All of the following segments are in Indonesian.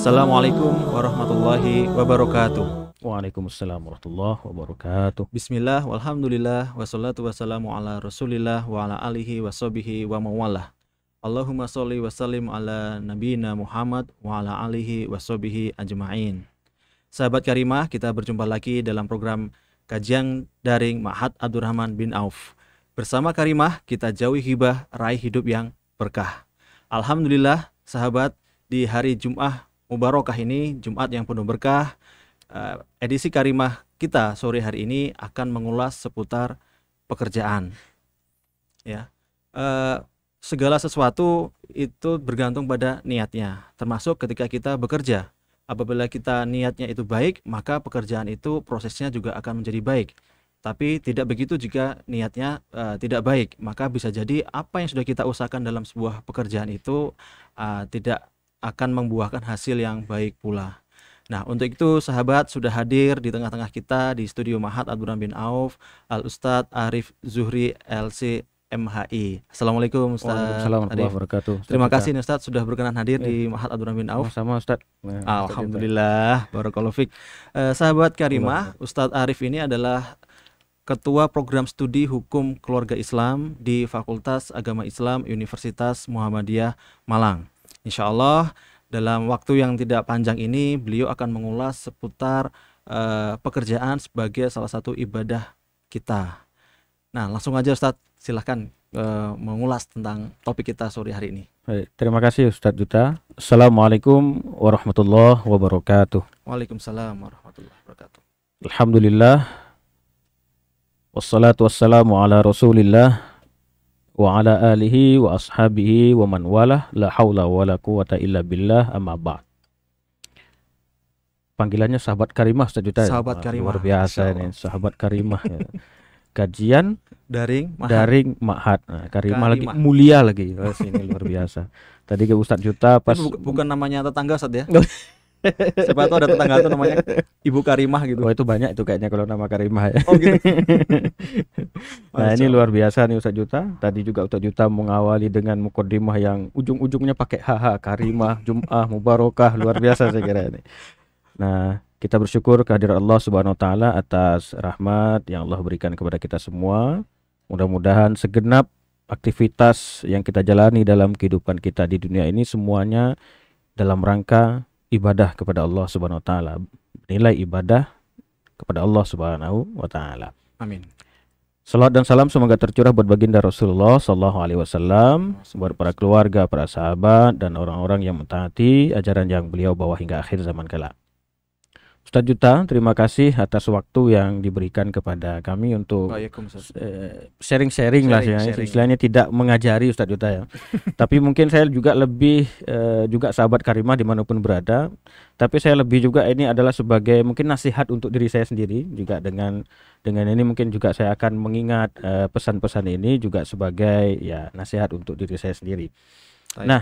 Assalamualaikum warahmatullahi wabarakatuh. Waalaikumsalam warahmatullahi wabarakatuh. Bismillah, walhamdulillah, wassalatu wassalamu ala rasulillah wa ala alihi wa sahbihi wa mawalah. Allahumma sholli wa sallim ala nabiyina Muhammad wa ala alihi wa sahbihi ajma'in. Sahabat Karimah, kita berjumpa lagi dalam program kajian daring Ma'had Abdurrahman bin Auf. Bersama Karimah, kita jauhi hibah, raih hidup yang berkah. Alhamdulillah, sahabat, di hari Jum'ah Mubarakah ini, Jumat yang penuh berkah, edisi Karimah kita sore hari ini akan mengulas seputar pekerjaan. Ya, segala sesuatu itu bergantung pada niatnya, termasuk ketika kita bekerja. Apabila kita niatnya itu baik, maka pekerjaan itu prosesnya juga akan menjadi baik. Tapi tidak begitu jika niatnya tidak baik, maka bisa jadi apa yang sudah kita usahakan dalam sebuah pekerjaan itu tidak akan membuahkan hasil yang baik pula. Nah, untuk itu sahabat, sudah hadir di tengah-tengah kita di studio Ma'had Abdurrahman bin Auf Al Ustadz Arif Zuhri LC MHI. Assalamualaikum Ustadz. Waalaikumsalam warahmatullahi wabarakatuh. Terima kasih nih Ustadz sudah berkenan hadir di Ma'had Abdurrahman bin Auf. Sama Ustadz. Alhamdulillah, barakallahu fik. Sahabat Karimah, Ustadz Arif ini adalah Ketua Program Studi Hukum Keluarga Islam di Fakultas Agama Islam Universitas Muhammadiyah Malang. Insya Allah dalam waktu yang tidak panjang ini beliau akan mengulas seputar pekerjaan sebagai salah satu ibadah kita. Nah, langsung aja Ustadz, silahkan mengulas tentang topik kita sore hari ini. Baik, terima kasih Ustadz Juta. Assalamualaikum warahmatullahi wabarakatuh. Waalaikumsalam warahmatullahi wabarakatuh. Alhamdulillah, wassalatu wassalamu ala rasulillah wa ala alihi wa ashabihi wa man walah, la haula wa la quwata illa billah, amma ba'd. Panggilannya sahabat Karimah Ustaz Juta. Sahabat Karimah. Luar biasa ini, sahabat Karimah ya. Kajian daring Ma'had. Nah, Karimah lagi mulia lagi. Ini luar biasa. Tadi ke Ustaz Juta pas bukan namanya tetangga Ustaz ya. Siapa tahu ada tetangga itu namanya Ibu Karimah gitu. Oh, itu banyak itu kayaknya kalau nama Karimah ya. Oh gitu. Nah, ini luar biasa nih Ustaz Juta. Tadi juga Ustaz Juta mengawali dengan mukaddimah yang ujung-ujungnya pakai haha, Karimah, Jum'ah, Mubarakah, luar biasa saya kira ini. Nah, kita bersyukur kehadirat Allah Subhanahu wa taala atas rahmat yang Allah berikan kepada kita semua. Mudah-mudahan segenap aktivitas yang kita jalani dalam kehidupan kita di dunia ini semuanya dalam rangka ibadah kepada Allah Subhanahu wa taala, nilai ibadah kepada Allah Subhanahu wa taala. Amin. Salawat dan salam semoga tercurah buat baginda Rasulullah sallallahu alaihi wasallam, buat para keluarga, para sahabat dan orang-orang yang mentaati ajaran yang beliau bawa hingga akhir zaman kelak. Ustaz Juta, terima kasih atas waktu yang diberikan kepada kami untuk sharing-sharing lah ya. Istilahnya tidak mengajari Ustaz Juta ya. Tapi mungkin saya juga lebih juga sahabat Karimah dimanapun berada. Tapi saya lebih juga ini adalah sebagai mungkin nasihat untuk diri saya sendiri juga dengan ini mungkin juga saya akan mengingat pesan-pesan ini juga sebagai ya nasihat untuk diri saya sendiri. Baik. Nah,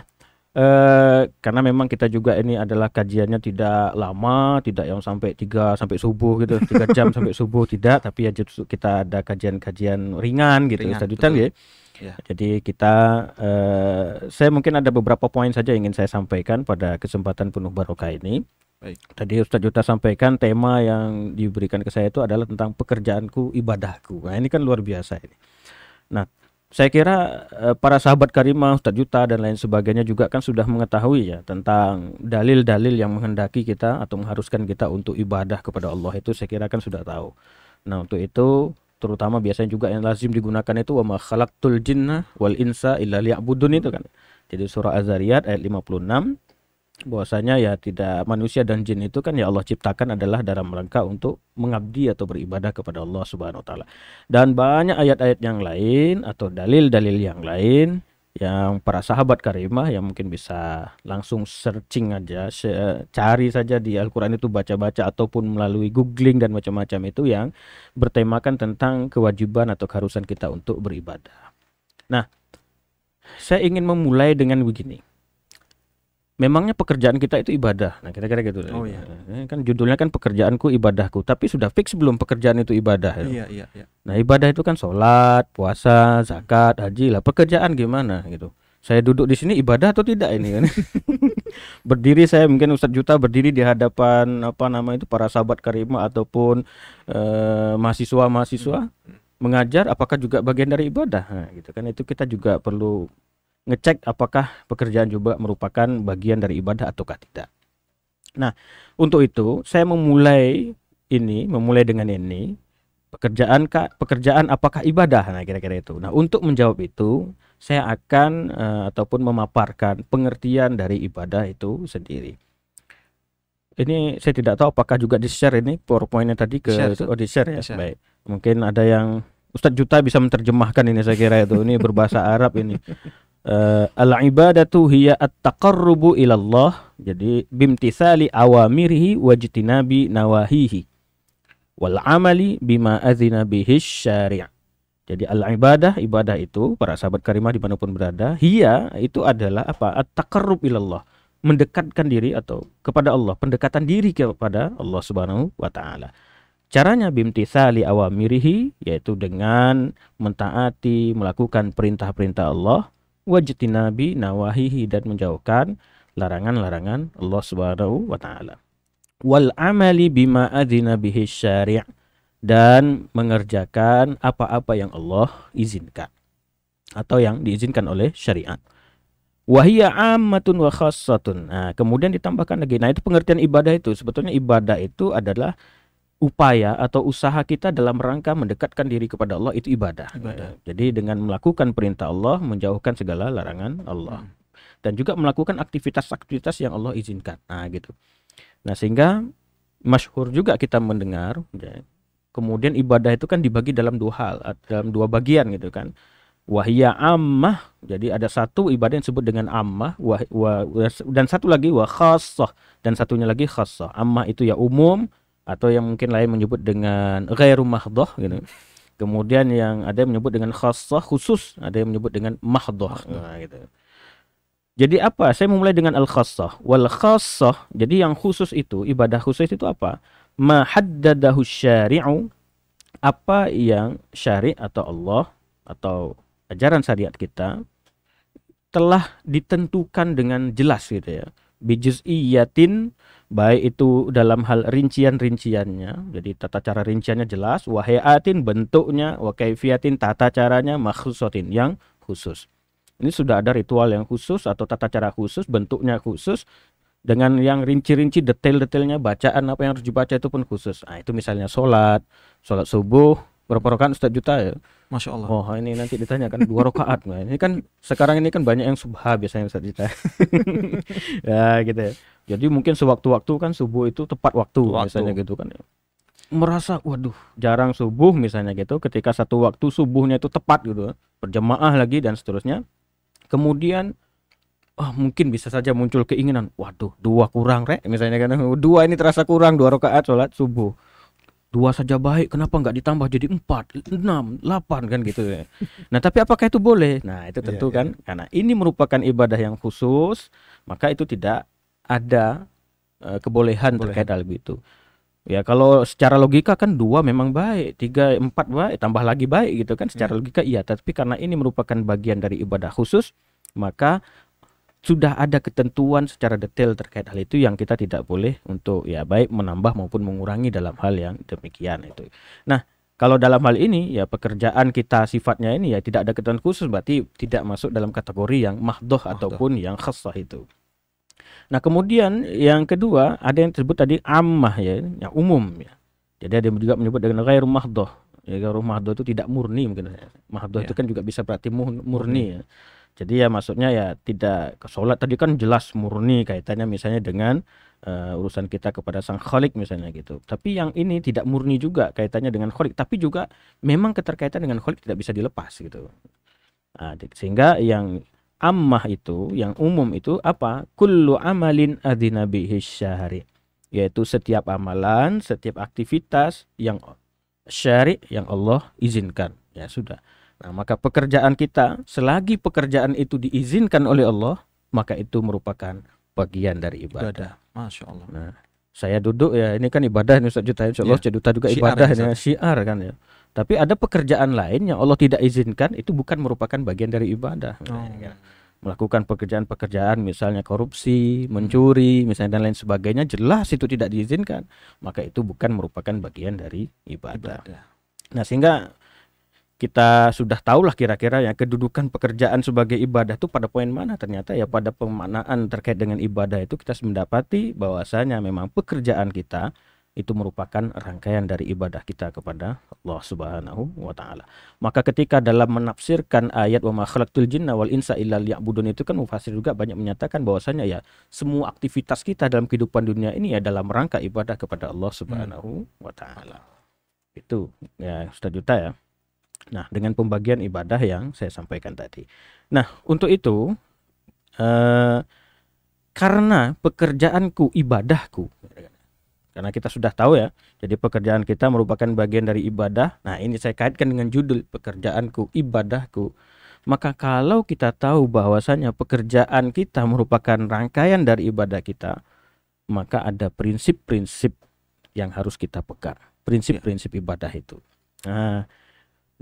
karena memang kita juga ini adalah kajiannya tidak lama, tidak yang sampai 3 sampai subuh gitu, 3 jam sampai subuh tidak, tapi ya kita ada kajian-kajian ringan gitu Ustaz Juta ya. Jadi kita saya mungkin ada beberapa poin saja yang ingin saya sampaikan pada kesempatan penuh barokah ini. Baik. Tadi Ustaz Juta sampaikan tema yang diberikan ke saya itu adalah tentang pekerjaanku, ibadahku. Nah, ini kan luar biasa ini. Nah, saya kira para sahabat Karimah, Ustaz Juta dan lain sebagainya juga kan sudah mengetahui ya tentang dalil-dalil yang menghendaki kita atau mengharuskan kita untuk ibadah kepada Allah, itu saya kira kan sudah tahu. Nah, untuk itu terutama biasanya juga yang lazim digunakan itu wa ma khalaqtul jinna wal insa illa liya'budun itu kan. Jadi surah Az-Zariyat ayat 56 bahwasanya ya tidak manusia dan jin itu kan ya Allah ciptakan adalah dalam rangka untuk mengabdi atau beribadah kepada Allah Subhanahu wa taala. Dan banyak ayat-ayat yang lain atau dalil-dalil yang lain yang para sahabat Karimah yang mungkin bisa langsung searching aja, cari saja di Al-Qur'an itu, baca-baca ataupun melalui googling dan macam-macam itu yang bertemakan tentang kewajiban atau keharusan kita untuk beribadah. Nah, saya ingin memulai dengan begini. Memangnya pekerjaan kita itu ibadah. Nah, kira-kira gitu. Oh iya. Kan judulnya kan pekerjaanku, ibadahku. Tapi sudah fix belum pekerjaan itu ibadah? Ya? Iya. Nah, ibadah itu kan sholat, puasa, zakat, haji lah. Pekerjaan gimana gitu? Saya duduk di sini ibadah atau tidak ini kan? Berdiri saya mungkin Ustadz Juta berdiri di hadapan para sahabat karimah ataupun mahasiswa-mahasiswa mengajar, apakah juga bagian dari ibadah? Nah, gitu kan, itu kita juga perlu ngecek apakah pekerjaan juga merupakan bagian dari ibadah ataukah tidak. Nah, untuk itu saya memulai dengan ini, pekerjaan apakah ibadah? Nah, kira-kira itu. Nah, untuk menjawab itu saya akan ataupun memaparkan pengertian dari ibadah itu sendiri. Ini saya tidak tahu apakah juga di-share ini PowerPoint-nya tadi di-share ya. Di-share. Baik. Mungkin ada yang Ustadz Juta bisa menerjemahkan ini, saya kira itu. Ini berbahasa Arab ini. Al-ibadatu hiya at-taqarrubu ilallah. Jadi bimtithali awamirihi wajtinabi nawahihi wal amali bima adzina bihi syari'. Jadi al-ibadah, ibadah itu para sahabat karimah dimanapun berada, hiya itu adalah apa? At-taqarrub ilallah, mendekatkan diri atau kepada Allah, pendekatan diri kepada Allah Subhanahu wa taala. Caranya bimtithali awamirihi, yaitu dengan mentaati, melakukan perintah-perintah Allah, wajtinabi nawahihi, dan menjauhkan larangan-larangan Allah Subhanahu wa taala. Wal amali bima adzina bihi syari', dan mengerjakan apa-apa yang Allah izinkan atau yang diizinkan oleh syariat. Wahiyya ammatun wa khassatun. Nah, kemudian ditambahkan lagi. Nah, itu pengertian ibadah itu. Sebetulnya ibadah itu adalah upaya atau usaha kita dalam rangka mendekatkan diri kepada Allah, itu ibadah. Jadi dengan melakukan perintah Allah, menjauhkan segala larangan Allah. Dan juga melakukan aktivitas-aktivitas yang Allah izinkan. Nah, gitu. Nah, sehingga masyhur juga kita mendengar, kemudian ibadah itu kan dibagi dalam dua hal, dalam dua bagian gitu kan. Wahiyya ammah, jadi ada satu ibadah yang disebut dengan ammah, dan satu lagi wa khassah, dan satunya lagi khassah. Ammah itu ya umum, atau yang mungkin lain menyebut dengan ghairu mahdhah gitu. Kemudian yang ada yang menyebut dengan khassah, khusus, ada yang menyebut dengan mahdhah. Nah, gitu. Jadi apa? Saya memulai dengan al-khassah. Wal khassah, jadi yang khusus itu, ibadah khusus itu apa? Ma haddadahu syari'u, apa yang syari' atau Allah atau ajaran syariat kita telah ditentukan dengan jelas gitu ya. Bijuz'iyatin, baik itu dalam hal rincian-rinciannya, jadi tata cara rinciannya jelas, wa hayatin, bentuknya, wa kaifiyatin, tata caranya, makhsusatin, yang khusus. Ini sudah ada ritual yang khusus atau tata cara khusus, bentuknya khusus, dengan yang rinci-rinci detail-detailnya, bacaan apa yang harus dibaca itu pun khusus. Nah, itu misalnya sholat subuh berapa rakaat Ustadz Juta ya? Masya Allah. Oh, ini nanti ditanyakan 2 rakaat. Nah, ini kan sekarang ini kan banyak yang subha biasanya Ustadz Juta. Ya gitu ya. Jadi mungkin sewaktu-waktu kan subuh itu tepat waktu misalnya gitu kan. Merasa waduh jarang subuh misalnya gitu, ketika satu waktu subuhnya itu tepat gitu, berjamaah lagi dan seterusnya. Kemudian mungkin bisa saja muncul keinginan, waduh 2 kurang misalnya kan, 2 ini terasa kurang, 2 rakaat sholat subuh, 2 saja baik, kenapa nggak ditambah jadi 4, 6, 8 kan gitu ya. Nah, tapi apakah itu boleh? Nah, itu tentu kan karena ini merupakan ibadah yang khusus, maka itu tidak ada kebolehan terkait hal itu. Ya, kalau secara logika kan 2 memang baik, 3, 4 baik, tambah lagi baik gitu kan, secara logika iya, tapi karena ini merupakan bagian dari ibadah khusus, maka sudah ada ketentuan secara detail terkait hal itu yang kita tidak boleh untuk ya baik menambah maupun mengurangi dalam hal yang demikian itu. Nah, kalau dalam hal ini ya pekerjaan kita sifatnya ini ya tidak ada ketentuan khusus, berarti tidak masuk dalam kategori yang mahdhah ataupun yang khassah itu. Nah, kemudian yang kedua ada yang disebut tadi ammah ya, yang umum ya. Jadi ada yang juga menyebut dengan ghairu mahdhah. Ya, ghairu mahdhah itu tidak murni mungkin. Mahdhah itu kan juga bisa berarti murni ya. Jadi ya maksudnya ya tidak, sholat tadi kan jelas murni kaitannya misalnya dengan urusan kita kepada sang khalik misalnya gitu. Tapi yang ini tidak murni juga kaitannya dengan khalik, tapi juga memang keterkaitan dengan khalik tidak bisa dilepas gitu. Nah, sehingga yang ammah itu, yang umum itu apa? Kullu amalin adzina bihi syari', yaitu setiap amalan, setiap aktivitas yang syari' yang Allah izinkan. Ya sudah. Nah, maka pekerjaan kita selagi pekerjaan itu diizinkan oleh Allah, maka itu merupakan bagian dari ibadah. Masya Allah. Nah, saya duduk ya, ini kan ibadah ini Ustaz Juta, insya Allah Juta juga ibadah ya, syiar kan ya. Tapi ada pekerjaan lain yang Allah tidak izinkan, itu bukan merupakan bagian dari ibadah. melakukan pekerjaan-pekerjaan misalnya korupsi, mencuri, misalnya dan lain sebagainya, jelas itu tidak diizinkan, maka itu bukan merupakan bagian dari ibadah. Nah, sehingga kita sudah tahulah kira-kira ya kedudukan pekerjaan sebagai ibadah itu pada poin mana. Ternyata ya pada pemaknaan terkait dengan ibadah itu kita mendapati bahwasanya memang pekerjaan kita itu merupakan rangkaian dari ibadah kita kepada Allah Subhanahu wa taala. Maka ketika dalam menafsirkan ayat wa ma khalaqtul jinna wal insa illa liya'budun itu kan mufassir juga banyak menyatakan bahwasanya ya semua aktivitas kita dalam kehidupan dunia ini ya dalam rangka ibadah kepada Allah Subhanahu wa taala. Itu ya Ustaz Juta ya. Nah, dengan pembagian ibadah yang saya sampaikan tadi. Nah, untuk itu karena pekerjaanku ibadahku, karena kita sudah tahu ya, jadi pekerjaan kita merupakan bagian dari ibadah. Nah, ini saya kaitkan dengan judul pekerjaanku, ibadahku. Maka kalau kita tahu bahwasanya pekerjaan kita merupakan rangkaian dari ibadah kita, maka ada prinsip-prinsip yang harus kita pegang. Prinsip-prinsip ibadah itu.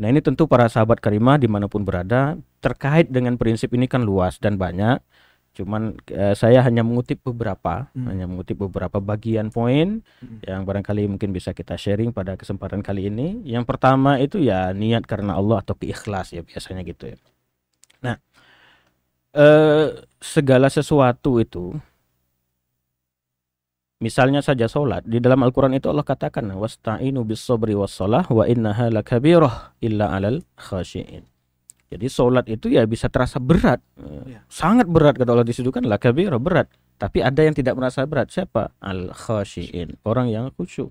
Nah, ini tentu para sahabat karimah dimanapun berada, terkait dengan prinsip ini kan luas dan banyak. Cuman saya hanya mengutip beberapa, bagian poin yang barangkali mungkin bisa kita sharing pada kesempatan kali ini. Yang pertama itu ya niat karena Allah atau keikhlas ya biasanya gitu ya. Nah, segala sesuatu itu, misalnya saja sholat, di dalam Al-Quran itu Allah katakan wasta'inu bis-sabri was-shalah wa innaha lakabirah illa 'alal khashi'in. Jadi sholat itu ya bisa terasa berat, sangat berat kata Allah di situ kan lakabirah, berat. Tapi ada yang tidak merasa berat, siapa? Al-khashi'in, orang yang khusyuk.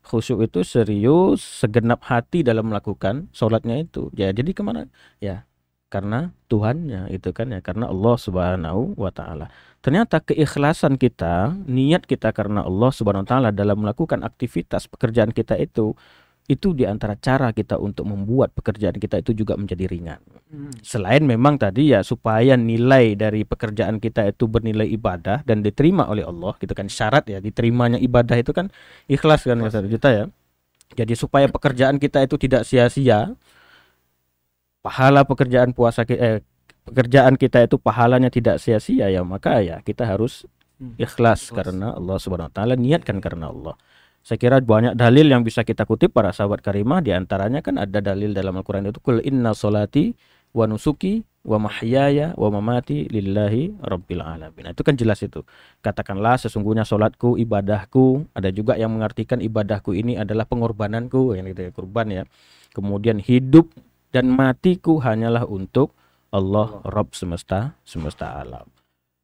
Khusyuk itu serius, segenap hati dalam melakukan sholatnya itu. Ya jadi kemana? Ya karena Tuhannya itu kan ya, karena Allah Subhanahu wa taala. Ternyata keikhlasan kita, niat kita karena Allah Subhanahu wa taala dalam melakukan aktivitas pekerjaan kita itu diantara cara kita untuk membuat pekerjaan kita itu juga menjadi ringan. Selain memang tadi ya supaya nilai dari pekerjaan kita itu bernilai ibadah dan diterima oleh Allah, gitu kan, syarat ya diterimanya ibadah itu kan ikhlas kan kita ya. Jadi supaya pekerjaan kita itu tidak sia-sia, pahala pekerjaan pekerjaan kita itu pahalanya tidak sia-sia ya, maka ya kita harus ikhlas karena Allah Subhanahu wa taala, niatkan karena Allah. Saya kira banyak dalil yang bisa kita kutip para sahabat karimah, diantaranya kan ada dalil dalam Al-Quran itu kul inna solati wa nusuki wa mahyaya wa mamati lillahi rabbil alamin. Nah, itu kan jelas itu. Katakanlah sesungguhnya solatku, ibadahku. Ada juga yang mengartikan ibadahku ini adalah pengorbananku, yang itu ya, kurban ya. Kemudian hidup dan matiku hanyalah untuk Allah Rabb semesta alam.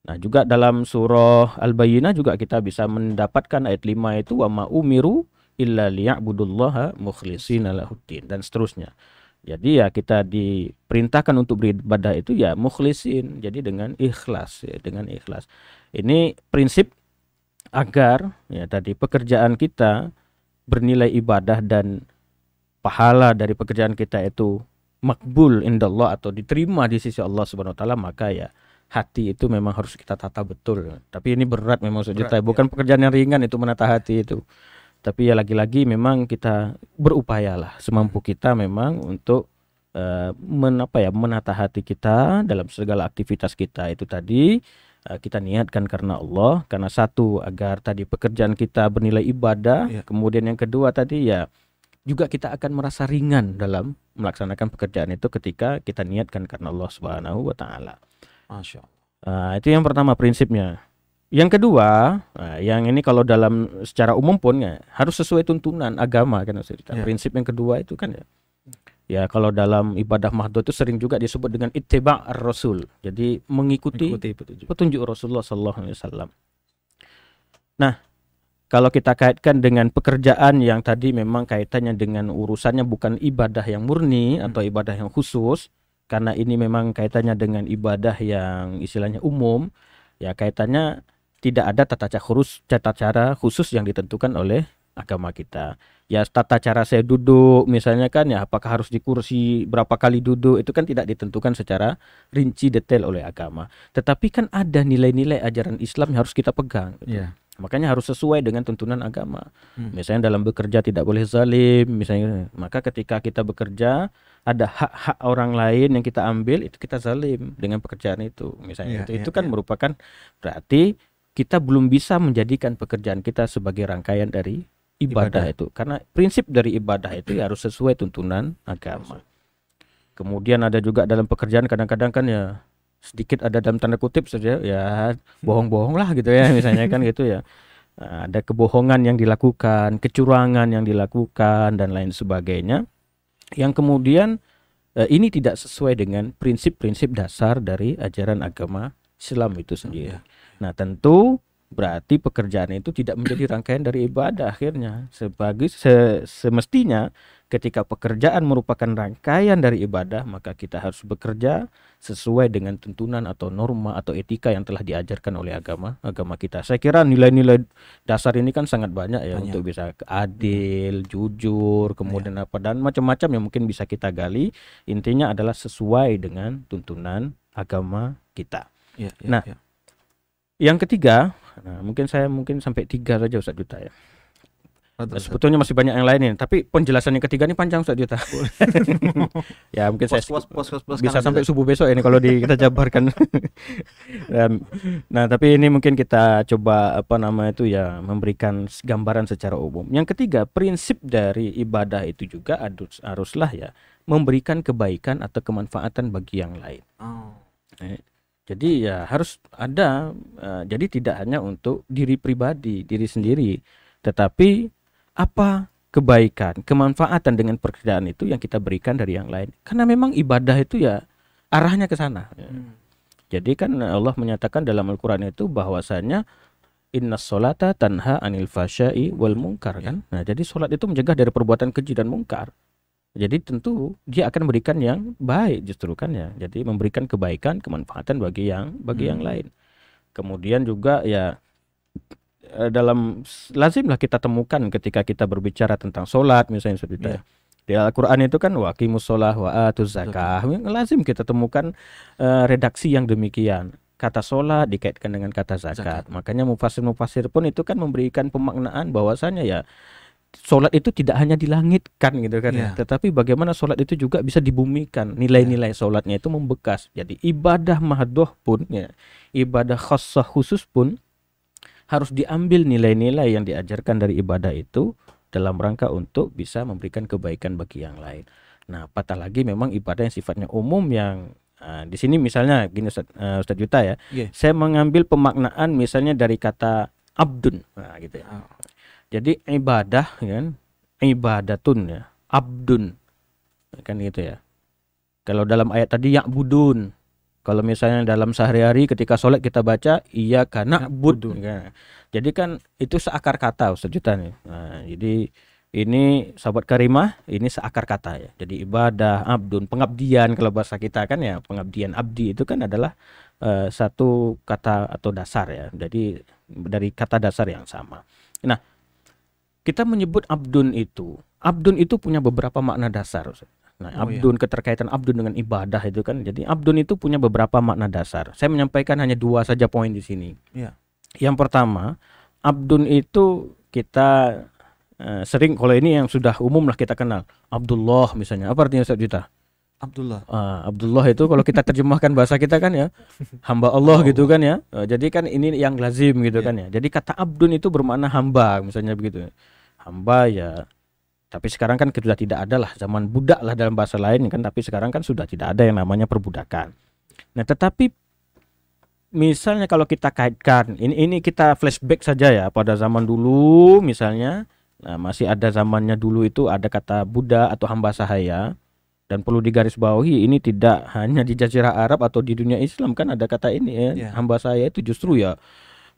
Nah, juga dalam surah Al-Bayyinah juga kita bisa mendapatkan ayat 5 itu wa ma umiru illa liya'budullaha mukhlishina lahuddin dan seterusnya. Jadi ya kita diperintahkan untuk beribadah itu ya mukhlisin, jadi dengan ikhlas ya, dengan ikhlas. Ini prinsip agar ya tadi pekerjaan kita bernilai ibadah dan pahala dari pekerjaan kita itu makbul indallah atau diterima di sisi Allah Subhanahu wa taala, maka ya hati itu memang harus kita tata betul. Tapi ini berat memang sejuta, bukan pekerjaan yang ringan itu menata hati itu. Tapi ya lagi-lagi memang kita berupayalah semampu kita memang untuk menata hati kita dalam segala aktivitas kita itu tadi. Kita niatkan karena Allah, karena satu agar tadi pekerjaan kita bernilai ibadah, kemudian yang kedua tadi ya juga kita akan merasa ringan dalam melaksanakan pekerjaan itu ketika kita niatkan karena Allah Subhanahu wa taala. Masya Allah. Itu yang pertama prinsipnya. Yang kedua, yang ini kalau dalam secara umum pun ya harus sesuai tuntunan agama kan. Prinsip yang kedua itu kan ya. Ya kalau dalam ibadah mahdhah itu sering juga disebut dengan ittiba' ar-rasul. Jadi mengikuti petunjuk Rasulullah sallallahu alaihi wasallam. Nah, kalau kita kaitkan dengan pekerjaan yang tadi memang kaitannya dengan urusannya bukan ibadah yang murni atau ibadah yang khusus, karena ini memang kaitannya dengan ibadah yang istilahnya umum, ya kaitannya tidak ada tata cara khusus yang ditentukan oleh agama kita. Ya tata cara saya duduk misalnya kan ya, apakah harus di kursi, berapa kali duduk, itu kan tidak ditentukan secara rinci detail oleh agama. Tetapi kan ada nilai-nilai ajaran Islam yang harus kita pegang gitu. Iya. Makanya harus sesuai dengan tuntunan agama. Hmm. Misalnya dalam bekerja tidak boleh zalim misalnya. Maka ketika kita bekerja ada hak-hak orang lain yang kita ambil, itu kita zalim dengan pekerjaan itu misalnya. Iya, Itu iya, kan iya. merupakan berarti kita belum bisa menjadikan pekerjaan kita sebagai rangkaian dari ibadah Ibadah. itu, karena prinsip dari ibadah itu ya harus sesuai tuntunan agama. Kemudian ada juga dalam pekerjaan kadang-kadang kan ya sedikit ada dalam tanda kutip saja ya bohong-bohong lah gitu ya misalnya kan gitu ya. Nah, ada kebohongan yang dilakukan, kecurangan yang dilakukan dan lain sebagainya, yang kemudian ini tidak sesuai dengan prinsip-prinsip dasar dari ajaran agama Islam itu sendiri. Iya. Nah, tentu berarti pekerjaan itu tidak menjadi rangkaian dari ibadah akhirnya. Semestinya ketika pekerjaan merupakan rangkaian dari ibadah, maka kita harus bekerja sesuai dengan tuntunan atau norma atau etika yang telah diajarkan oleh agama kita. Saya kira nilai-nilai dasar ini kan sangat banyak ya, Banyak. untuk bisa adil, jujur, kemudian apa dan macam-macam yang mungkin bisa kita gali. Intinya adalah sesuai dengan tuntunan agama kita. Iya, iya, Nah, iya. Yang ketiga, mungkin saya sampai 3 saja Ustaz Juta ya. Betul, Ustaz. Sebetulnya masih banyak yang lain ini, tapi penjelasan yang ketiga ini panjang Ustaz Juta. Ya mungkin saya Pos bisa kanan sampai juga. subuh besok ini kalau kita jabarkan. Nah, tapi ini mungkin kita coba memberikan gambaran secara umum. Yang ketiga, prinsip dari ibadah itu juga haruslah ya memberikan kebaikan atau kemanfaatan bagi yang lain. Oh. Jadi ya harus ada, jadi tidak hanya untuk diri pribadi, diri sendiri, tetapi apa kebaikan, kemanfaatan dengan pekerjaan itu yang kita berikan dari yang lain. Karena memang ibadah itu ya arahnya ke sana. Jadi kan Allah menyatakan dalam Al-Quran itu bahwasanya innas sholata tanha anil fasyai wal munkar kan. Nah, jadi sholat itu mencegah dari perbuatan keji dan mungkar. Jadi tentu dia akan memberikan yang baik justru kan ya. Jadi memberikan kebaikan, kemanfaatan bagi yang lain. Kemudian juga ya lazimlah kita temukan ketika kita berbicara tentang sholat misalnya seperti itu. Di Al-Quran itu kan waqimus sholah wa atuz zakah. Lazim kita temukan redaksi yang demikian. Kata sholat dikaitkan dengan kata zakat. Makanya mufasir pun itu kan memberikan pemaknaan bahwasanya ya sholat itu tidak hanya dilangitkan gitu kan ya, tetapi bagaimana sholat itu juga bisa dibumikan, nilai-nilai sholatnya itu membekas. Jadi ibadah mahdoh pun ya, ibadah khassah khusus pun harus diambil nilai-nilai yang diajarkan dari ibadah itu dalam rangka untuk bisa memberikan kebaikan bagi yang lain. Nah, apatah lagi memang ibadah yang sifatnya umum yang di sini misalnya gini Ustaz Juta ya, saya mengambil pemaknaan misalnya dari kata abdun, nah gitu ya. Jadi ibadah kan, ibadatun ya, abdun kan gitu ya. Kalau dalam ayat tadi ya'budun. Kalau misalnya dalam sehari-hari ketika sholat kita baca iyyaka na'budu. Ya. Jadi kan itu seakar kata Ustaz Juta nih. Nah, jadi ini sahabat karimah ini seakar kata ya. Jadi ibadah, abdun, pengabdian kalau bahasa kita kan ya, pengabdian abdi itu kan adalah satu kata atau dasar ya. Jadi dari kata dasar yang sama. Nah, kita menyebut abdun itu punya beberapa makna dasar. Nah, abdun, keterkaitan abdun dengan ibadah itu kan. Jadi abdun itu punya beberapa makna dasar. Saya menyampaikan hanya 2 saja poin di sini. Yang pertama, abdun itu kita sering, kalau ini yang sudah umum lah kita kenal, Abdullah misalnya. Apa artinya Ustaz Juta? Abdullah. Abdullah itu kalau kita terjemahkan bahasa kita kan ya, hamba Allah gitu kan ya. Jadi kan ini yang lazim gitu kan ya. Jadi kata abdun itu bermakna hamba misalnya begitu. Hamba ya. Tapi sekarang kan sudah tidak ada lah, zaman budak lah dalam bahasa lain kan, tapi sekarang kan sudah tidak ada yang namanya perbudakan. Nah, tetapi misalnya kalau kita kaitkan, ini kita flashback saja ya pada zaman dulu misalnya. Nah, masih ada zamannya dulu itu ada kata budak atau hamba sahaya. Dan perlu digarisbawahi ini tidak hanya di Jazirah Arab atau di dunia Islam kan ada kata ini ya, hamba saya itu justru ya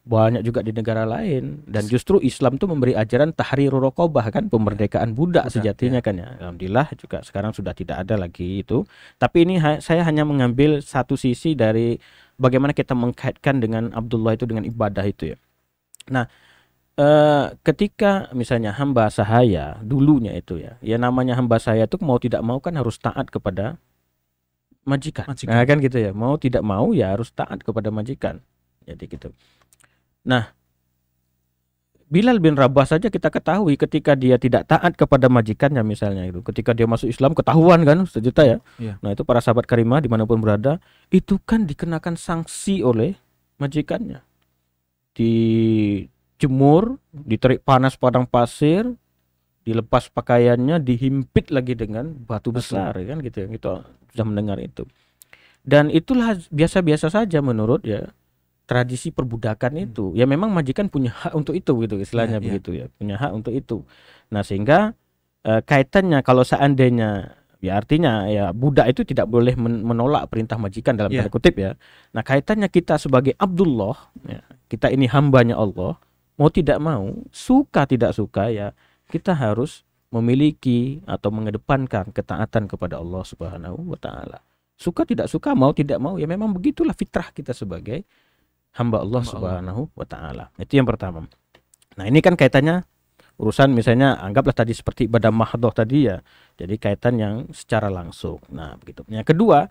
banyak juga di negara lain. Dan justru Islam tuh memberi ajaran tahrirur raqabah kan, pemerdekaan budak sejatinya kan ya. Alhamdulillah juga sekarang sudah tidak ada lagi itu. Tapi ini saya hanya mengambil satu sisi dari bagaimana kita mengkaitkan dengan Abdullah itu dengan ibadah itu ya. Nah, ketika misalnya hamba sahaya dulunya itu ya namanya hamba sahaya itu mau tidak mau kan harus taat kepada majikan. Nah kan gitu ya, mau tidak mau ya harus taat kepada majikan. Jadi gitu. Nah, Bilal bin Rabah saja kita ketahui ketika dia tidak taat kepada majikannya misalnya itu, ketika dia masuk Islam ketahuan kan 1 juta ya. Nah itu para sahabat karimah dimanapun berada itu kan dikenakan sanksi oleh majikannya, dijemur, diterik panas padang pasir, dilepas pakaiannya, dihimpit lagi dengan batu besar kan gitu ya. Kita sudah mendengar itu. Dan itulah biasa-biasa saja menurut ya tradisi perbudakan itu. Ya memang majikan punya hak untuk itu gitu istilahnya begitu ya. Punya hak untuk itu. Nah, sehingga kaitannya kalau seandainya ya artinya ya budak itu tidak boleh menolak perintah majikan dalam tanda kutip ya. Nah, kaitannya kita sebagai Abdullah ya, kita ini hambanya Allah, mau tidak mau, suka tidak suka ya kita harus memiliki atau mengedepankan ketaatan kepada Allah Subhanahu wa taala. Suka tidak suka, mau tidak mau ya memang begitulah fitrah kita sebagai hamba Allah Subhanahu wa taala. Itu yang pertama. Nah, ini kan kaitannya urusan misalnya anggaplah tadi seperti ibadah mahdhah tadi ya. Jadi kaitan yang secara langsung. Nah, begitu. Yang kedua,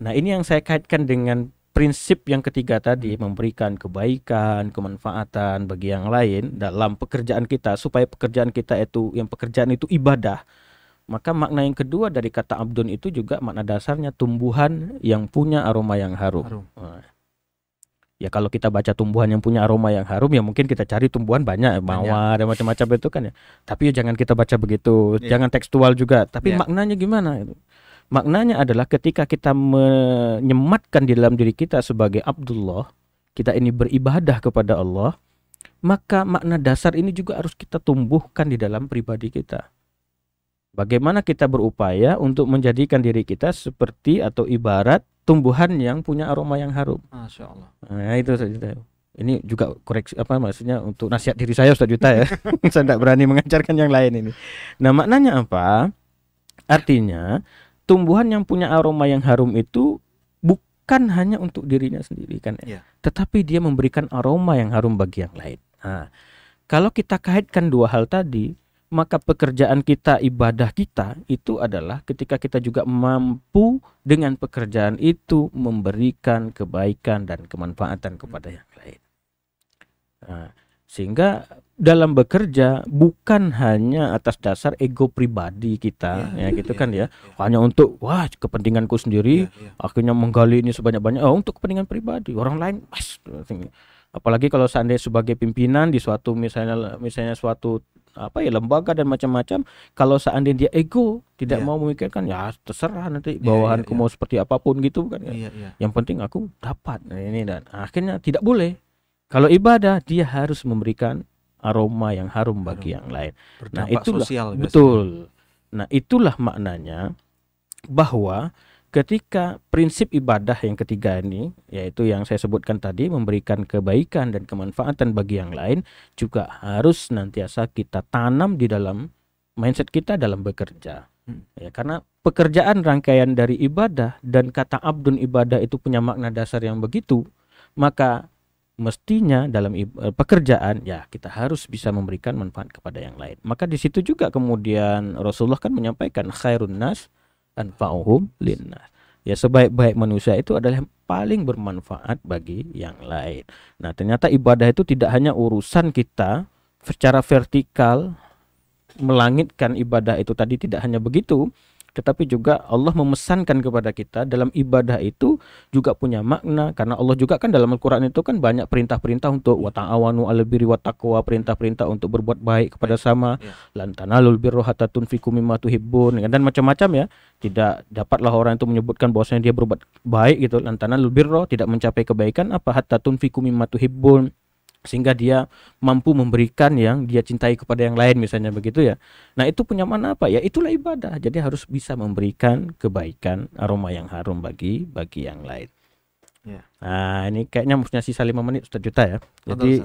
nah ini yang saya kaitkan dengan prinsip yang ketiga tadi, memberikan kebaikan, kemanfaatan bagi yang lain dalam pekerjaan kita supaya pekerjaan kita itu pekerjaan itu ibadah. Maka makna yang kedua dari kata abdun itu juga makna dasarnya tumbuhan yang punya aroma yang harum. Nah, ya kalau kita baca tumbuhan yang punya aroma yang harum ya mungkin kita cari tumbuhan banyak mawar dan macam-macam itu kan ya. Tapi ya jangan kita baca begitu, jangan tekstual juga. Tapi maknanya gimana itu? Maknanya adalah ketika kita menyematkan di dalam diri kita sebagai Abdullah, kita ini beribadah kepada Allah, maka makna dasar ini juga harus kita tumbuhkan di dalam pribadi kita. Bagaimana kita berupaya untuk menjadikan diri kita seperti atau ibarat tumbuhan yang punya aroma yang harum. Masya Allah. Nah itu Ustaz Juta. Ini juga koreksi maksudnya untuk nasihat diri saya Ustaz Juta ya. Saya tidak berani mengajarkan yang lain ini. Nah maknanya apa? Artinya tumbuhan yang punya aroma yang harum itu bukan hanya untuk dirinya sendiri kan ya. Tetapi dia memberikan aroma yang harum bagi yang lain. Nah, kalau kita kaitkan dua hal tadi, maka pekerjaan kita, ibadah kita itu adalah ketika kita juga mampu dengan pekerjaan itu memberikan kebaikan dan kemanfaatan kepada yang lain. Nah, sehingga dalam bekerja bukan hanya atas dasar ego pribadi kita hanya untuk kepentinganku sendiri, akhirnya menggali ini sebanyak-banyak untuk kepentingan pribadi orang lain. Apalagi kalau seandainya sebagai pimpinan di suatu misalnya suatu lembaga dan macam-macam, kalau seandainya dia ego tidak mau memikirkan ya terserah nanti bawahanku mau seperti apapun gitu kan ya. Yang penting aku dapat ini dan akhirnya tidak boleh. Kalau ibadah dia harus memberikan aroma yang harum bagi yang lain. Nah, itulah sosial, betul. Nah, itulah maknanya bahwa ketika prinsip ibadah yang ketiga ini, yaitu yang saya sebutkan tadi, memberikan kebaikan dan kemanfaatan bagi yang lain, juga harus nantiasa kita tanam di dalam mindset kita dalam bekerja. Ya, karena pekerjaan rangkaian dari ibadah dan kata abdun ibadah itu punya makna dasar yang begitu, maka mestinya dalam pekerjaan ya kita harus bisa memberikan manfaat kepada yang lain. Maka di situ juga kemudian Rasulullah kan menyampaikan khairun nas anfa'uhum linnas. Ya sebaik-baik manusia itu adalah yang paling bermanfaat bagi yang lain. Nah, ternyata ibadah itu tidak hanya urusan kita secara vertikal melangitkan ibadah itu tadi, tidak hanya begitu, tetapi juga Allah memesankan kepada kita dalam ibadah itu juga punya makna, karena Allah juga kan dalam Al-Quran itu kan banyak perintah-perintah untuk wa ta'awanu 'alal birri wat taqwa, perintah-perintah untuk berbuat baik kepada sama, lan tanalul birra hatta tunfiqu mimma tuhibbun, dan macam-macam ya. Tidak dapatlah orang itu menyebutkan bahwasanya dia berbuat baik gitu, lan tanalul birra, tidak mencapai kebaikan apa hatta tunfiqu mimma tuhibbun, sehingga dia mampu memberikan yang dia cintai kepada yang lain misalnya begitu ya. Nah, itu punya mana apa ya, itulah ibadah. Jadi harus bisa memberikan kebaikan, aroma yang harum bagi yang lain. Nah, ini kayaknya punya sisa 5 menit Ustaz Juta ya. Jadi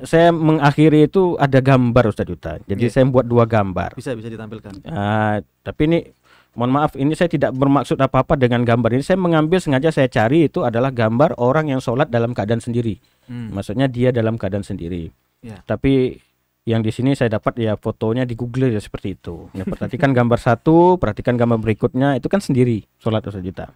saya mengakhiri itu ada gambar Ustaz Juta. Jadi saya membuat 2 gambar. Bisa ditampilkan. Tapi ini Mohon maaf, ini saya tidak bermaksud apa-apa dengan gambar ini. Saya mengambil sengaja, saya cari itu adalah gambar orang yang sholat dalam keadaan sendiri. Maksudnya dia dalam keadaan sendiri. Tapi yang di sini saya dapat ya fotonya di Google ya seperti itu. Ya, perhatikan gambar satu, perhatikan gambar berikutnya, itu kan sendiri sholat Ustaz Juta.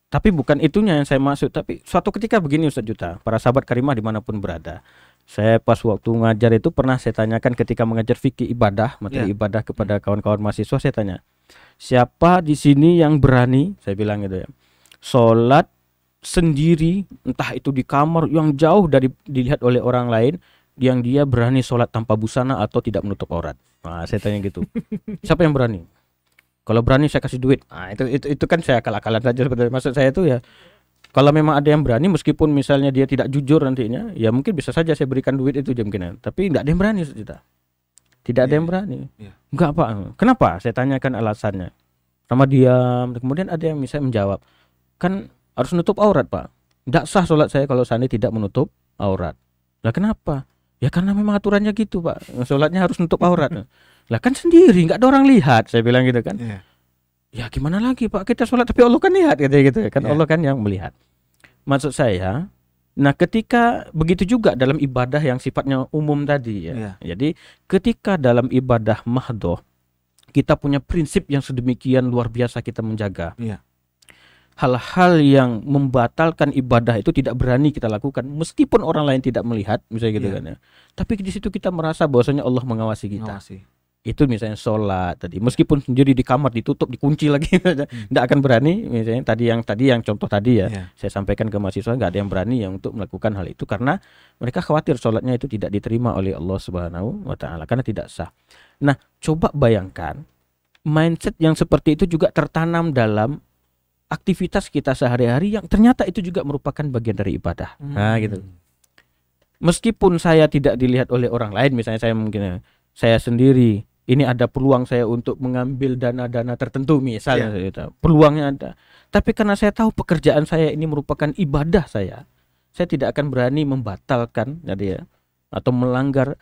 Tapi bukan itunya yang saya maksud. Tapi suatu ketika begini Ustaz Juta, para sahabat karimah dimanapun berada, saya pas waktu ngajar itu pernah saya tanyakan ketika mengajar fikih ibadah, materi ibadah kepada kawan-kawan mahasiswa, saya tanya, siapa di sini yang berani, saya bilang gitu ya, sholat sendiri, entah itu di kamar yang jauh dari dilihat oleh orang lain, yang dia berani sholat tanpa busana atau tidak menutup aurat. Nah, saya tanya gitu. Siapa yang berani? Kalau berani saya kasih duit. Nah, itu kan saya akal-akalan saja sebenarnya. Maksud saya itu ya, kalau memang ada yang berani, meskipun misalnya dia tidak jujur nantinya, ya mungkin bisa saja saya berikan duit itu mungkin. Tapi tidak ada yang berani kita. Tidak ada yang berani. Enggak, Pak. Kenapa? Saya tanyakan alasannya. Sama diam. Kemudian ada yang misalnya menjawab, kan harus menutup aurat, Pak. Tidak sah sholat saya kalau seandainya tidak menutup aurat. Lah kenapa? Ya karena memang aturannya gitu, Pak. Sholatnya harus nutup aurat. Lah kan sendiri, nggak ada orang lihat. Saya bilang gitu kan. Ya gimana lagi, Pak? Kita sholat tapi Allah kan lihat, katanya gitu ya. Kan Allah kan yang melihat. Maksud saya, nah ketika begitu juga dalam ibadah yang sifatnya umum tadi ya. Jadi ketika dalam ibadah mahdoh kita punya prinsip yang sedemikian luar biasa kita menjaga. Hal-hal yang membatalkan ibadah itu tidak berani kita lakukan meskipun orang lain tidak melihat, misalnya gitu kan ya. Tapi di situ kita merasa bahwasanya Allah mengawasi kita. Itu misalnya sholat tadi, meskipun sendiri di kamar ditutup, dikunci lagi, tidak akan berani. Misalnya tadi yang contoh tadi ya, saya sampaikan ke mahasiswa, nggak ada yang berani yang untuk melakukan hal itu karena mereka khawatir sholatnya itu tidak diterima oleh Allah Subhanahu wa Ta'ala karena tidak sah. Nah, coba bayangkan mindset yang seperti itu juga tertanam dalam aktivitas kita sehari-hari yang ternyata itu juga merupakan bagian dari ibadah. Nah, gitu. Meskipun saya tidak dilihat oleh orang lain, misalnya saya sendiri, ini ada peluang saya untuk mengambil dana-dana tertentu misalnya, peluangnya ada. Tapi karena saya tahu pekerjaan saya ini merupakan ibadah saya tidak akan berani membatalkan atau melanggar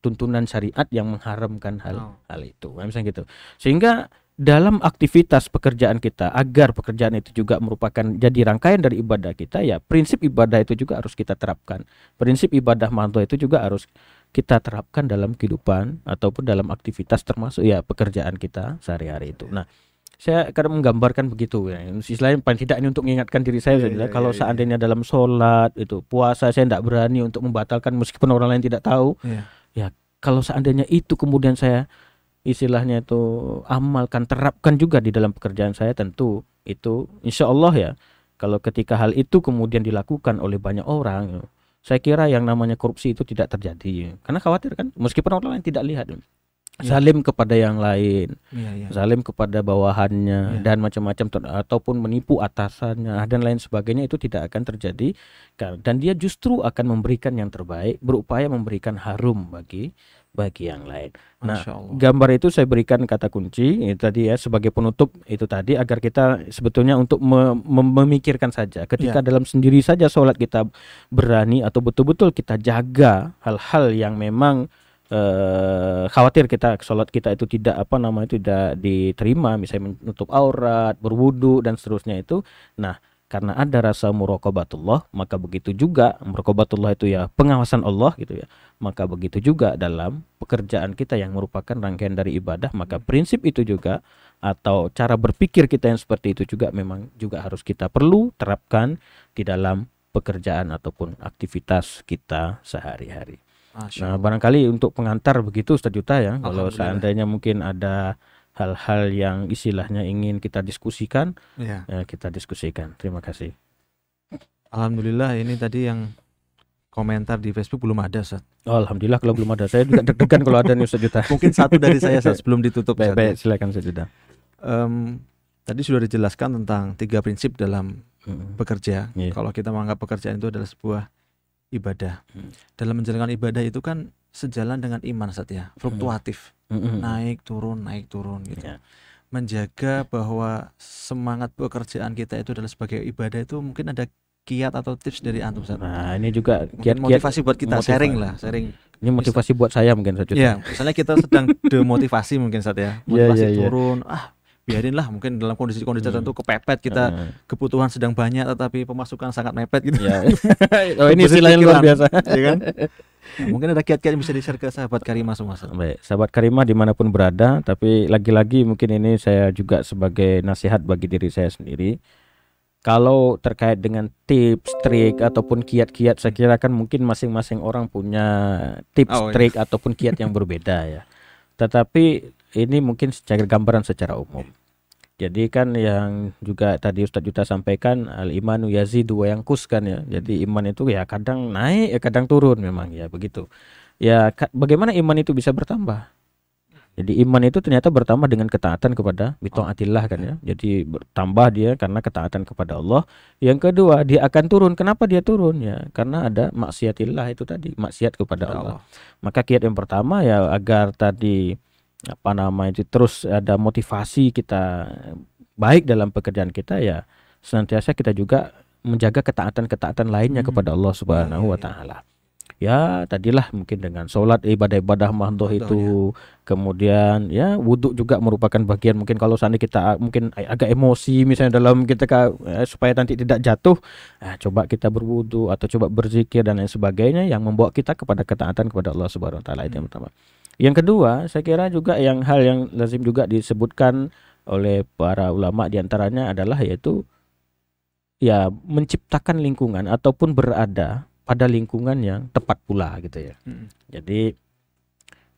tuntunan syariat yang mengharamkan hal itu. Misalnya gitu. Sehingga dalam aktivitas pekerjaan kita, agar pekerjaan itu juga merupakan jadi rangkaian dari ibadah kita, ya prinsip ibadah itu juga harus kita terapkan. Prinsip ibadah mahdoh itu juga harus kita terapkan dalam kehidupan ataupun dalam aktivitas termasuk ya pekerjaan kita sehari-hari itu. Nah, saya kadang menggambarkan begitu ya. Istilahnya paling tidak ini untuk mengingatkan diri saya, kalau seandainya dalam sholat itu, puasa saya tidak berani untuk membatalkan meskipun orang lain tidak tahu. Ya, kalau seandainya itu kemudian saya istilahnya itu amalkan, terapkan juga di dalam pekerjaan saya, tentu itu insya Allah ya, kalau ketika hal itu kemudian dilakukan oleh banyak orang, saya kira yang namanya korupsi itu tidak terjadi, karena khawatir kan, meskipun orang lain tidak lihat, zalim kepada yang lain, zalim kepada bawahannya, dan macam-macam, ataupun menipu atasannya dan lain sebagainya, itu tidak akan terjadi, dan dia justru akan memberikan yang terbaik, berupaya memberikan harum bagi yang lain. Nah, gambar itu saya berikan kata kunci tadi ya sebagai penutup itu tadi, agar kita sebetulnya untuk memikirkan saja ketika dalam sendiri saja sholat kita berani atau betul-betul kita jaga hal-hal yang memang khawatir kita sholat kita itu tidak tidak diterima, misalnya menutup aurat, berwudu dan seterusnya itu. Nah, karena ada rasa muraqabatullah, maka begitu juga muraqabatullah itu ya pengawasan Allah gitu ya. Maka begitu juga dalam pekerjaan kita yang merupakan rangkaian dari ibadah, maka prinsip itu juga atau cara berpikir kita yang seperti itu juga memang juga harus kita perlu terapkan di dalam pekerjaan ataupun aktivitas kita sehari-hari. Nah, barangkali untuk pengantar begitu Ustaz Juta ya, kalau seandainya mungkin ada hal-hal yang istilahnya ingin kita diskusikan, ya kita diskusikan. Terima kasih. Alhamdulillah, ini tadi yang komentar di Facebook belum ada, Ustaz. Oh, alhamdulillah kalau belum ada. Saya juga deg-degan kalau ada nih Ustaz Juta. Mungkin satu dari saya Ustaz, sebelum ditutup. Baik, silakan Ustaz Juta. Tadi sudah dijelaskan tentang 3 prinsip dalam bekerja. Kalau kita menganggap pekerjaan itu adalah sebuah ibadah. Dalam menjalankan ibadah itu kan sejalan dengan iman Ustaz ya, fluktuatif. Naik turun gitu. Menjaga bahwa semangat pekerjaan kita itu adalah sebagai ibadah, itu mungkin ada kiat atau tips dari antum Ustaz. Nah, ini juga kiat motivasi buat kita, sharing Ini motivasi buat saya mungkin Ustaz. Ya, misalnya kita sedang demotivasi mungkin Ustaz ya. Motivasi turun, biarin lah, mungkin dalam kondisi-kondisi tertentu kepepet kita, kebutuhan sedang banyak tetapi pemasukan sangat mepet gitu. Ya. Oh, ini istilah yang luar biasa, ya kan? Nah, mungkin ada kiat-kiat yang bisa di-share ke sahabat Karimah semua. Baik, sahabat Karimah dimanapun berada, tapi lagi-lagi mungkin ini saya juga sebagai nasihat bagi diri saya sendiri. Kalau terkait dengan tips, trik ataupun kiat-kiat, saya kira kan mungkin masing-masing orang punya tips, trik ataupun kiat yang berbeda ya. Tetapi ini mungkin secara gambaran secara umum. Jadi kan yang juga tadi Ustadz Yuta sampaikan, al-imanu yazidu wa yanqus kan ya. Jadi iman itu ya kadang naik ya kadang turun, memang ya begitu. Ya bagaimana iman itu bisa bertambah? Jadi iman itu ternyata bertambah dengan ketaatan kepada bitaatillah kan ya. Jadi bertambah dia karena ketaatan kepada Allah. Yang kedua, dia akan turun. Kenapa dia turun ya? Karena ada maksiatillah itu tadi, maksiat kepada Allah. Maka kiat yang pertama ya agar tadi itu terus ada motivasi kita baik dalam pekerjaan kita, ya senantiasa kita juga menjaga ketaatan-ketaatan lainnya kepada Allah Subhanahu wa taala. Ya tadilah mungkin dengan sholat, ibadah-ibadah mahdoh itu, kemudian ya wudhu juga merupakan bagian. Mungkin kalau seandainya kita mungkin agak emosi misalnya dalam kita supaya nanti tidak jatuh, coba kita berwudhu atau coba berzikir dan lain sebagainya yang membawa kita kepada ketaatan kepada Allah Subhanahu wa taala. Itu yang pertama. Yang kedua, saya kira juga hal yang lazim juga disebutkan oleh para ulama diantaranya adalah yaitu ya menciptakan lingkungan ataupun berada pada lingkungan yang tepat pula gitu ya. Jadi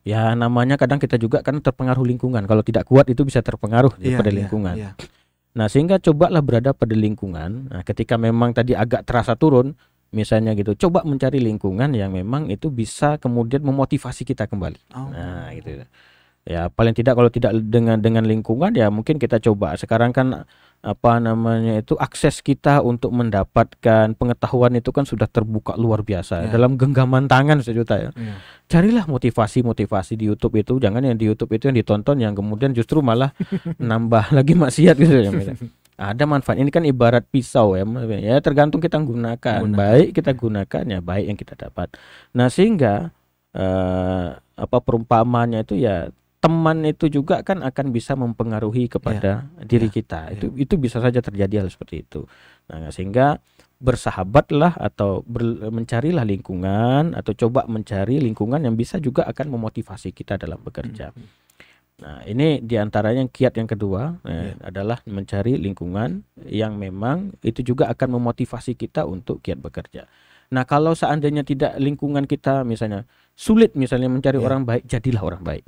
ya namanya kadang kita juga kan terpengaruh lingkungan. Kalau tidak kuat itu bisa terpengaruh pada lingkungan. Nah sehingga cobalah berada pada lingkungan. Nah ketika memang tadi agak terasa turun, misalnya gitu, coba mencari lingkungan yang memang itu bisa kemudian memotivasi kita kembali. Nah gitu ya, paling tidak kalau tidak dengan lingkungan ya mungkin kita coba sekarang kan akses kita untuk mendapatkan pengetahuan itu kan sudah terbuka luar biasa dalam genggaman tangan sejuta ya. Carilah motivasi di YouTube itu, jangan yang di YouTube itu yang ditonton yang kemudian justru malah nambah lagi maksiat gitu ya. Ada manfaat. Ini kan ibarat pisau ya tergantung kita gunakan. Baik kita gunakan ya baik yang kita dapat. Nah sehingga perumpamaannya itu ya teman itu juga kan akan bisa mempengaruhi kepada diri kita. Itu bisa saja terjadi hal seperti itu. Nah sehingga bersahabatlah atau mencarilah lingkungan atau coba mencari lingkungan yang bisa juga akan memotivasi kita dalam bekerja. Nah ini diantaranya kiat yang kedua adalah mencari lingkungan yang memang itu juga akan memotivasi kita untuk giat bekerja. Nah kalau seandainya tidak lingkungan kita misalnya sulit misalnya mencari orang baik, jadilah orang baik.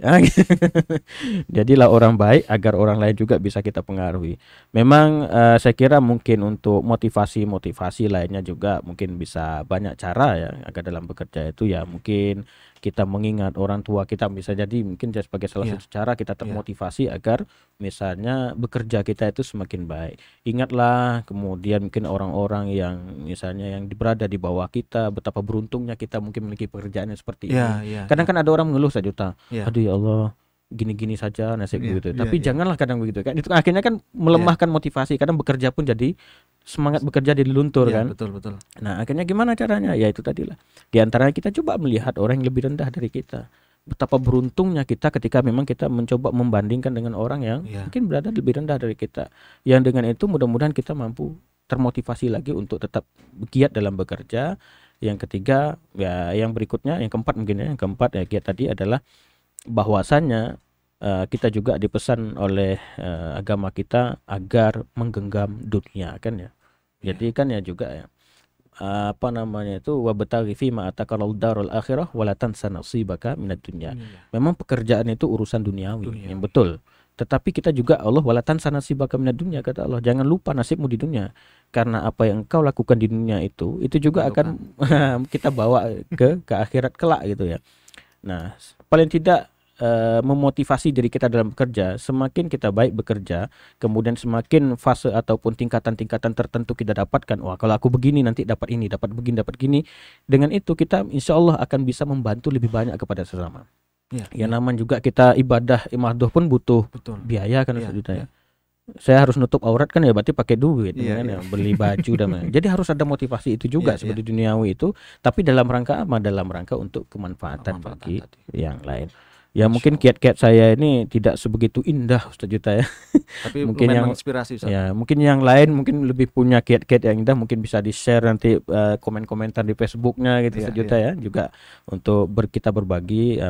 Jadilah orang baik agar orang lain juga bisa kita pengaruhi. Memang saya kira mungkin untuk motivasi lainnya juga mungkin bisa banyak cara ya agar dalam bekerja itu ya mungkin kita mengingat orang tua kita, bisa jadi mungkin sebagai salah satu cara kita termotivasi agar misalnya bekerja kita itu semakin baik. Ingatlah kemudian mungkin orang-orang yang misalnya yang berada di bawah kita, betapa beruntungnya kita mungkin memiliki pekerjaan yang seperti ini. Kadang kan ada orang mengeluh saja, aduh ya Allah gini-gini saja nasib gitu. Tapi janganlah kadang begitu kan. Itu akhirnya kan melemahkan motivasi. Kadang bekerja pun jadi semangat bekerja jadi luntur kan. Betul. Nah, akhirnya gimana caranya? Ya itu tadilah. Di antaranya kita coba melihat orang yang lebih rendah dari kita. Betapa beruntungnya kita ketika memang kita mencoba membandingkan dengan orang yang mungkin berada lebih rendah dari kita. Yang dengan itu mudah-mudahan kita mampu termotivasi lagi untuk tetap giat dalam bekerja. Yang ketiga ya yang berikutnya, yang keempat mungkin ya. Yang keempat ya giat tadi adalah bahwasannya kita juga dipesan oleh agama kita agar menggenggam dunia kan ya. Jadi kan ya juga ya itu wabtaghi fima ataqal darul akhirah wala tansa nasibaka minad dunya. Memang pekerjaan itu urusan duniawi. Yang betul. Tetapi kita juga Allah wala tansa nasibaka minad dunya, kata Allah, jangan lupa nasibmu di dunia. Karena apa yang kau lakukan di dunia itu juga akan kita bawa ke akhirat kelak gitu ya. Nah, paling tidak memotivasi diri kita dalam bekerja. Semakin kita baik bekerja, kemudian semakin fase ataupun tingkatan-tingkatan tertentu kita dapatkan. Wah, kalau aku begini nanti dapat ini, dapat begini, dapat gini. Dengan itu kita insya Allah akan bisa membantu lebih banyak kepada sesama. Ya namanya juga kita ibadah mahdoh pun butuh biaya kan ya. saya harus nutup aurat kan ya berarti pakai duit Iya, kan iya. ya, beli baju dan jadi harus ada motivasi itu juga Iya, seperti duniawi itu, tapi dalam rangka apa? Dalam rangka untuk kemanfaatan Manfaatan bagi tadi. yang lain. Ya Masya mungkin Allah. kiat-kiat saya ini tidak sebegitu indah Ustaz Juta ya. Tapi Mungkin lumayan yang menginspirasi Ustaz. ya mungkin yang lain mungkin lebih punya kiat-kiat yang indah, mungkin bisa di-share nanti komen-komentar di Facebooknya gitu Iya, Ustaz Juta ya, juga untuk kita berbagi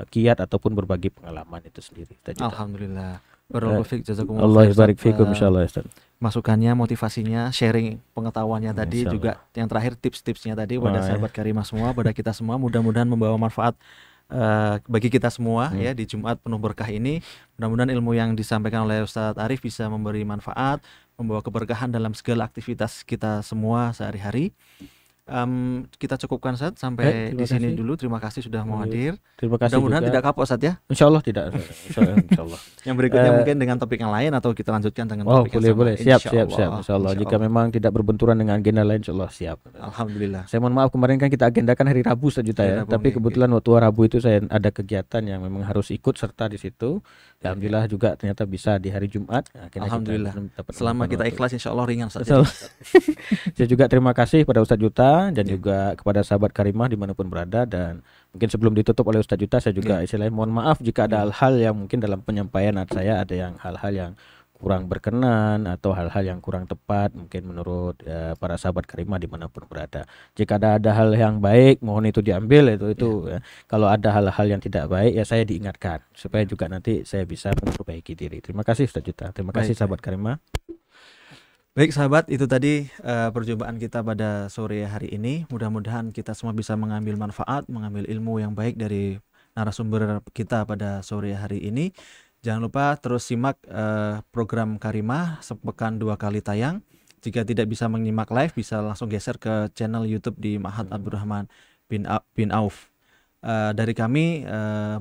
kiat ataupun berbagi pengalaman itu sendiri Ustaz Juta. Alhamdulillah. Barakallahu fiik, jazakumullah Allah khair, Ustaz. barik fikum insyaallah Ustaz. Masukannya, motivasinya, sharing pengetahuannya tadi, Insyaallah. juga yang terakhir tips-tipsnya tadi pada Wah, sahabat karimah semua, pada kita semua, mudah-mudahan membawa manfaat bagi kita semua ya di Jumat penuh berkah ini. Mudah-mudahan ilmu yang disampaikan oleh Ustadz Arif bisa memberi manfaat, membawa keberkahan dalam segala aktivitas kita semua sehari-hari. Kita cukupkan Ustadz sampai terima di sini kasih. dulu. Terima kasih sudah mau hadir. Terima kasih Mudah-mudahan juga. tidak kapok Ustadz ya. Insyaallah tidak. Insyaallah. Yang berikutnya mungkin dengan topik yang lain atau kita lanjutkan dengan Oh, topik yang sama. boleh. Siap. Insyaallah. Insyaallah. Jika memang tidak berbenturan dengan agenda lain, insyaallah siap. Alhamdulillah. Saya mohon maaf kemarin kan kita agendakan hari Rabu sejuta Hari ya. Rabu, Tapi nih, kebetulan waktu Rabu itu saya ada kegiatan yang memang harus ikut serta di situ. Alhamdulillah juga ternyata bisa di hari Jumat. Akhirnya Alhamdulillah. kita dapat Selama kita waktu. ikhlas insyaallah ringan saja. Insyaallah. Saya juga terima kasih pada Ustadz Juta dan juga kepada sahabat karimah dimanapun berada, dan mungkin sebelum ditutup oleh Ustadz Juta saya juga istilahnya mohon maaf jika ada hal-hal yang mungkin dalam penyampaian saya ada yang hal-hal yang kurang berkenan atau hal-hal yang kurang tepat mungkin menurut para sahabat karimah dimanapun berada. Jika ada hal yang baik mohon itu diambil itu ya. Kalau ada hal-hal yang tidak baik ya saya diingatkan supaya juga nanti saya bisa memperbaiki diri. Terima kasih Ustadz Juta. Terima kasih sahabat karimah. Baik sahabat, itu tadi perjumpaan kita pada sore hari ini. Mudah-mudahan kita semua bisa mengambil manfaat, mengambil ilmu yang baik dari narasumber kita pada sore hari ini. Jangan lupa terus simak program Karimah, sepekan 2 kali tayang. Jika tidak bisa menyimak live, bisa langsung geser ke channel YouTube di Ma'had Abdurrahman bin Auf. Dari kami,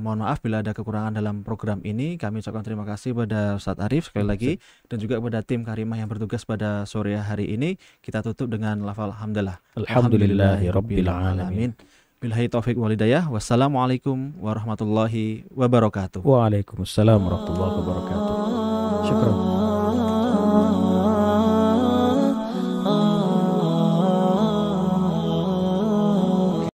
mohon maaf bila ada kekurangan dalam program ini. Kami ucapkan terima kasih pada Ustadz Arif sekali lagi, dan juga pada tim Karimah yang bertugas pada sore hari ini. Kita tutup dengan lafal hamdalah. Alhamdulillahirabbil alamin. Billahi taufik wal hidayah. Wassalamualaikum warahmatullahi wabarakatuh. Waalaikumsalam warahmatullahi wabarakatuh. Syukran.